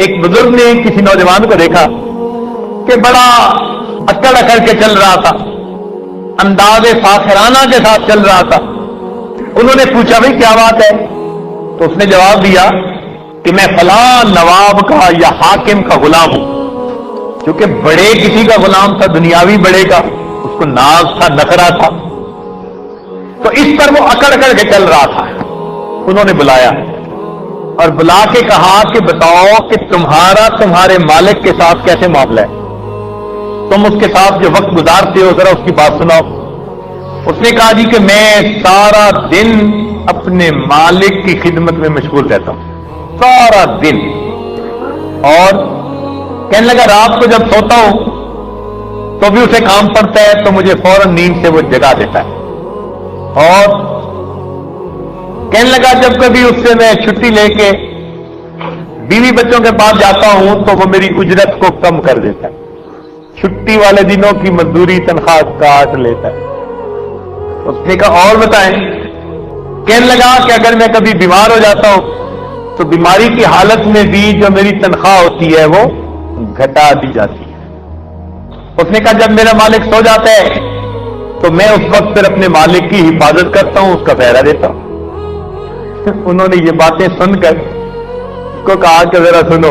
ایک بزرگ نے کسی نوجوان کو دیکھا کہ بڑا اکڑ اکڑ کے چل رہا تھا، انداز فاخرانہ کے ساتھ چل رہا تھا۔ انہوں نے پوچھا بھائی کیا بات ہے؟ تو اس نے جواب دیا کہ میں فلاں نواب کا یا حاکم کا غلام ہوں۔ چونکہ بڑے کسی کا غلام تھا، دنیاوی بڑے کا، اس کو ناز تھا، نخرا تھا، تو اس پر وہ اکڑ اکڑ کے چل رہا تھا۔ انہوں نے بلایا اور بلا کے کہا کہ بتاؤ کہ تمہارا تمہارے مالک کے ساتھ کیسے معاملہ ہے، تم اس کے ساتھ جو وقت گزارتے ہو ذرا اس کی بات سناؤ۔ اس نے کہا جی کہ میں سارا دن اپنے مالک کی خدمت میں مشغول رہتا ہوں، سارا دن، اور کہنے لگا رات کو جب سوتا ہوں تو بھی اسے کام پڑتا ہے تو مجھے فوراً نیند سے وہ جگا دیتا ہے، اور کہنے لگا جب کبھی اس سے میں چھٹی لے کے بیوی بچوں کے پاس جاتا ہوں تو وہ میری اجرت کو کم کر دیتا ہے، چھٹی والے دنوں کی مزدوری تنخواہ کاٹ لیتا ہے۔ اس نے کہا اور بتائیں؟ کہنے لگا کہ اگر میں کبھی بیمار ہو جاتا ہوں تو بیماری کی حالت میں بھی جو میری تنخواہ ہوتی ہے وہ گھٹا دی جاتی ہے۔ اس نے کہا جب میرا مالک سو جاتا ہے تو میں اس وقت پھر اپنے مالک کی حفاظت کرتا ہوں، اس کا پہرا دیتا ہوں۔ انہوں نے یہ باتیں سن کر اس کو کہا کہ ذرا سنو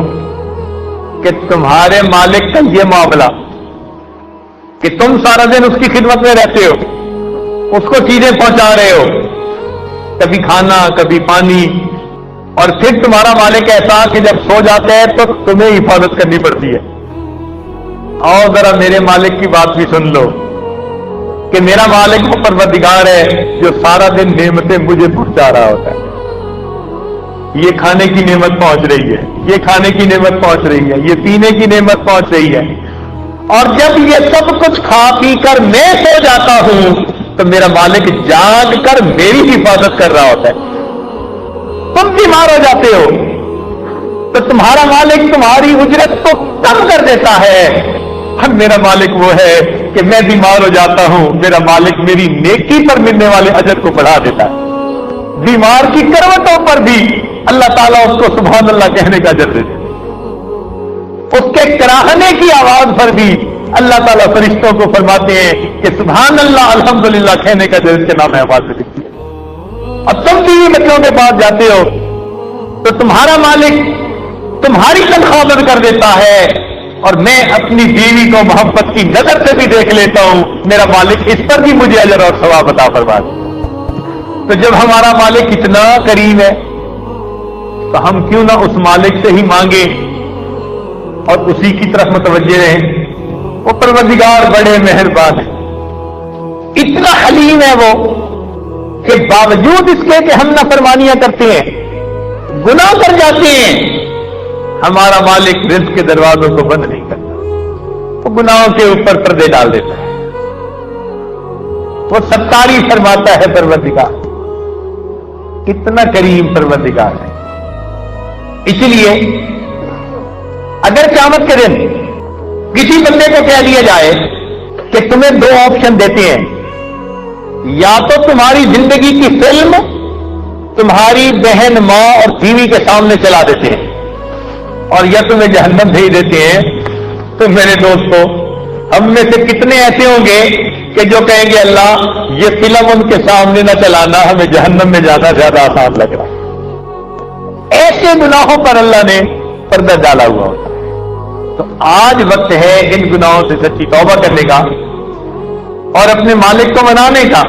کہ تمہارے مالک کا یہ معاملہ کہ تم سارا دن اس کی خدمت میں رہتے ہو، اس کو چیزیں پہنچا رہے ہو، کبھی کھانا کبھی پانی، اور پھر تمہارا مالک ایسا کہ جب سو جاتا ہے تو تمہیں حفاظت کرنی پڑتی ہے۔ اور ذرا میرے مالک کی بات بھی سن لو کہ میرا مالک وہ پروردگار ہے جو سارا دن نعمتیں مجھے پہنچا رہا ہوتا ہے، یہ کھانے کی نعمت پہنچ رہی ہے، یہ کھانے کی نعمت پہنچ رہی ہے، یہ پینے کی نعمت پہنچ رہی ہے، اور جب یہ سب کچھ کھا پی کر میں سو جاتا ہوں تو میرا مالک جاگ کر میری حفاظت کر رہا ہوتا ہے۔ تم بیمار ہو جاتے ہو تو تمہارا مالک تمہاری اجرت کو کم کر دیتا ہے، اب میرا مالک وہ ہے کہ میں بیمار ہو جاتا ہوں، میرا مالک میری نیکی پر ملنے والے اجر کو بڑھا دیتا ہے، بیمار کی کروٹوں پر بھی اللہ تعالیٰ اس کو سبحان اللہ کہنے کا اجر دیتا ہے، اس کے کراہنے کی آواز پر بھی اللہ تعالیٰ فرشتوں کو فرماتے ہیں کہ سبحان اللہ الحمدللہ کہنے کا اجر اس کے نام آواز سے دکھتی ہے۔ اب تم بیوی بچوں کے پاس جاتے ہو تو تمہارا مالک تمہاری تنخواہ بند کر دیتا ہے، اور میں اپنی بیوی کو محبت کی نظر سے بھی دیکھ لیتا ہوں، میرا مالک اس پر بھی مجھے اجر اور ثواب عطا فرما دے۔ تو جب ہمارا مالک اتنا کریم ہے تو ہم کیوں نہ اس مالک سے ہی مانگیں اور اسی کی طرف متوجہ رہیں۔ وہ پروردگار بڑے مہربان ہے، اتنا حلیم ہے وہ کہ باوجود اس کے کہ ہم نافرمانیاں کرتے ہیں، گناہ کر جاتے ہیں، ہمارا مالک رزق کے دروازوں کو بند نہیں کرتا، وہ گناہوں کے اوپر پردے ڈال دیتا ہے، وہ ستاری فرماتا ہے۔ پروردگار کتنا کریم پروردگار ہے۔ اسی لیے اگر قیامت کے دن کسی بندے کو کہہ دیا جائے کہ تمہیں دو آپشن دیتے ہیں، یا تو تمہاری زندگی کی فلم تمہاری بہن ماں اور بیوی کے سامنے چلا دیتے ہیں، اور یا تمہیں جہنم بھیج دیتے ہیں، تو میرے دوستو ہم میں سے کتنے ایسے ہوں گے کہ جو کہیں گے اللہ یہ فلم ان کے سامنے نہ چلانا، ہمیں جہنم میں زیادہ آسان لگ رہا ہے۔ ایسے گناہوں پر اللہ نے پردہ ڈالا ہوا ہوتا ہے۔ تو آج وقت ہے ان گناہوں سے سچی توبہ کرنے کا اور اپنے مالک کو منانے کا۔